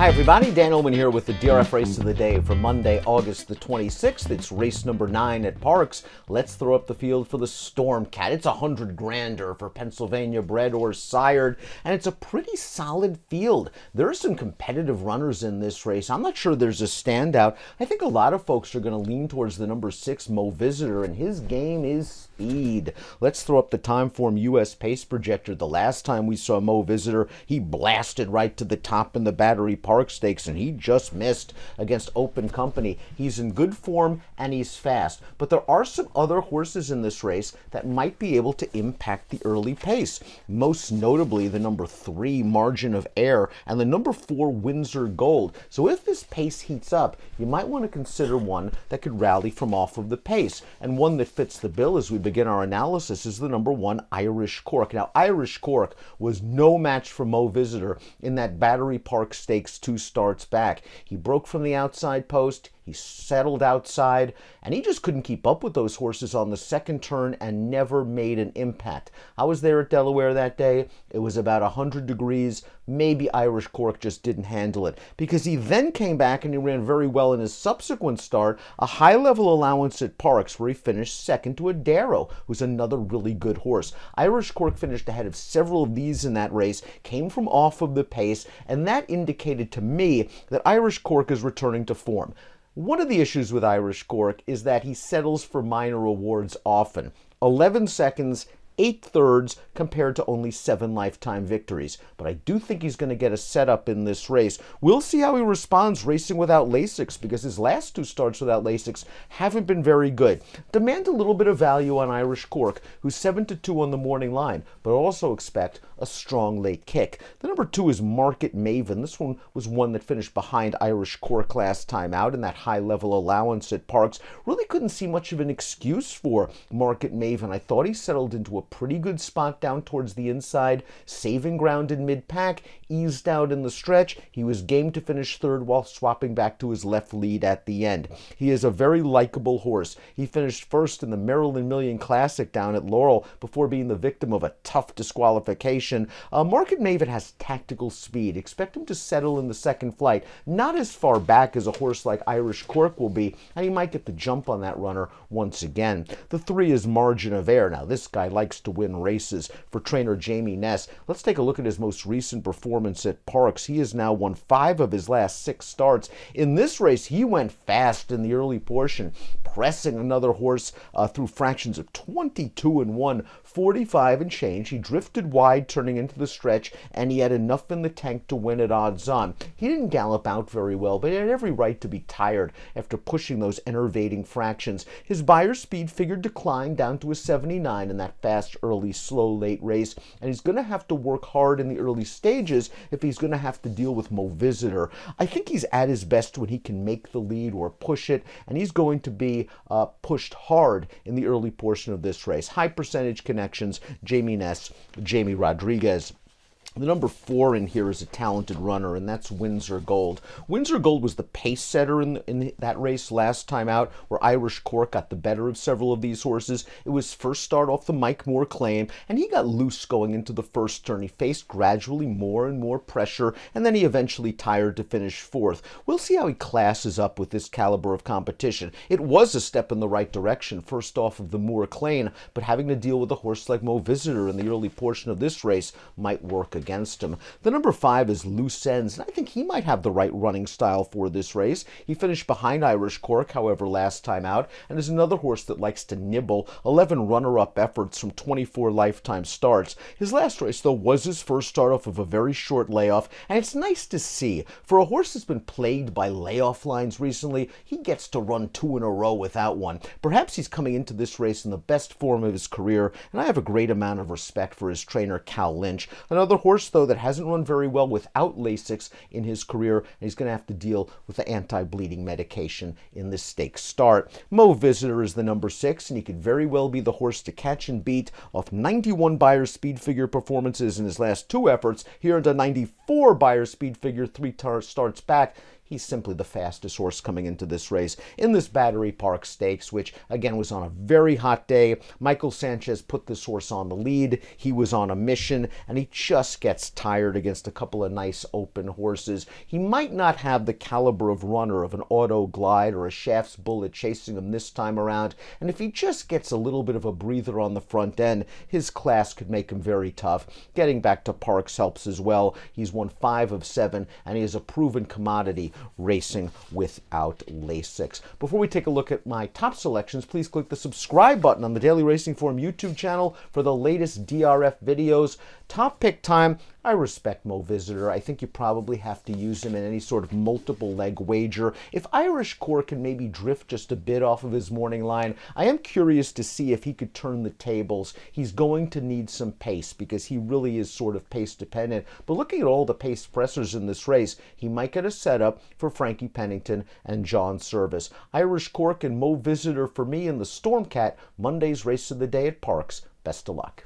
Hi everybody, Dan Illman here with the DRF race of the day for Monday, August the 26th. It's race number 9 at Parx. Let's throw up the field for the Storm Cat. It's 100 grander for Pennsylvania bred or sired, and it's a pretty solid field. There are some competitive runners in this race. I'm not sure there's a standout. I think a lot of folks are going to lean towards the number 6 Mo Visitor, and his game is speed. Let's throw up the Timeform US Pace Projector. The last time we saw Mo Visitor, he blasted right to the top in the Battery Park Stakes, and he just missed against Open Company. He's in good form and he's fast, but there are some other horses in this race that might be able to impact the early pace, most notably the number 3 Margin of Error and the number 4 Windsor Gold. So if this pace heats up, you might want to consider one that could rally from off of the pace, and one that fits the bill as we begin our analysis is the number 1 Irish Cork. Now, Irish Cork was no match for Mo Visitor in that Battery Park Stakes 2 starts back. He broke from the outside post, he settled outside, and he just couldn't keep up with those horses on the second turn and never made an impact. I was there at Delaware that day. It was about 100 degrees. Maybe Irish Cork just didn't handle it, because he then came back and he ran very well in his subsequent start, a high-level allowance at Parx, where he finished second to a Darrow, who's another really good horse. Irish Cork finished ahead of several of these in that race, came from off of the pace, and that indicated to me that Irish Cork is returning to form. One of the issues with Irish Cork is that he settles for minor awards often. 11 seconds, 8 thirds compared to only 7 lifetime victories. But I do think he's going to get a setup in this race. We'll see how he responds racing without Lasix, because his last 2 starts without Lasix haven't been very good. Demand a little bit of value on Irish Cork, who's 7-2 on the morning line, but also expect a strong late kick. The number 2 is Market Maven. This one was one that finished behind Irish Cork last time out in that high-level allowance at Parx. Really couldn't see much of an excuse for Market Maven. I thought he settled into a pretty good spot down towards the inside, saving ground in mid-pack, eased out in the stretch. He was game to finish third while swapping back to his left lead at the end. He is a very likable horse. He finished first in the Maryland Million Classic down at Laurel before being the victim of a tough disqualification. Market Maven has tactical speed. Expect him to settle in the second flight, not as far back as a horse like Irish Cork will be, and he might get the jump on that runner once again. The 3 is Margin of Error. Now, this guy likes to win races for trainer Jamie Ness. Let's take a look at his most recent performance at Parx. He has now won 5 of his last 6 starts. In this race, he went fast in the early portion, pressing another horse through fractions of 22 and 1, 45 and change. He drifted wide turning into the stretch, and he had enough in the tank to win at odds on. He didn't gallop out very well, but he had every right to be tired after pushing those enervating fractions. His buyer speed figure declined down to a 79 in that fast early, slow late race, and he's going to have to work hard in the early stages if he's going to have to deal with Mo Visitor. I think he's at his best when he can make the lead or push it, and he's going to be pushed hard in the early portion of this race. High percentage connections, Jamie Ness, Jamie Rodriguez. The number 4 in here is a talented runner, and that's Windsor Gold. Windsor Gold was the pace setter in that race last time out, where Irish Cork got the better of several of these horses. It was first start off the Mike Moore claim, and he got loose going into the first turn. He faced gradually more and more pressure, and then he eventually tired to finish 4th. We'll see how he classes up with this caliber of competition. It was a step in the right direction, first off of the Moore claim, but having to deal with a horse like Mo Visitor in the early portion of this race might work against him. The number 5 is Loose Ends, and I think he might have the right running style for this race. He finished behind Irish Cork, however, last time out, and is another horse that likes to nibble. 11 runner-up efforts from 24 lifetime starts. His last race, though, was his first start off of a very short layoff, and it's nice to see. For a horse that's been plagued by layoff lines recently, he gets to run 2 in a row without one. Perhaps he's coming into this race in the best form of his career, and I have a great amount of respect for his trainer, Cal Lynch. Another horse, though, that hasn't run very well without Lasix in his career, and he's going to have to deal with the anti-bleeding medication in this stakes start. Mo Visitor is the number 6, and he could very well be the horse to catch and beat off 91 Beyer speed figure performances in his last 2 efforts. Here at a 94 Beyer speed figure 3 starts back. he's simply the fastest horse coming into this race in this Battery Park Stakes, which again was on a very hot day. Michael Sanchez put this horse on the lead. He was on a mission, and he just gets tired against a couple of nice open horses. He might not have the caliber of runner of an Auto Glide or a Shaft's Bullet chasing him this time around, and if he just gets a little bit of a breather on the front end, his class could make him very tough. Getting back to Parx helps as well. He's won 5 of 7, and he is a proven commodity racing without Lasix. Before we take a look at my top selections, please click the subscribe button on the Daily Racing Form YouTube channel for the latest DRF videos. Top pick time, I respect Mo Visitor. I think you probably have to use him in any sort of multiple leg wager. If Irish Cork can maybe drift just a bit off of his morning line, I am curious to see if he could turn the tables. He's going to need some pace because he really is sort of pace dependent. But looking at all the pace pressers in this race, he might get a setup for Frankie Pennington and John Service. Irish Cork and Mo Visitor for me in the Stormcat, Monday's race of the day at Parx. Best of luck.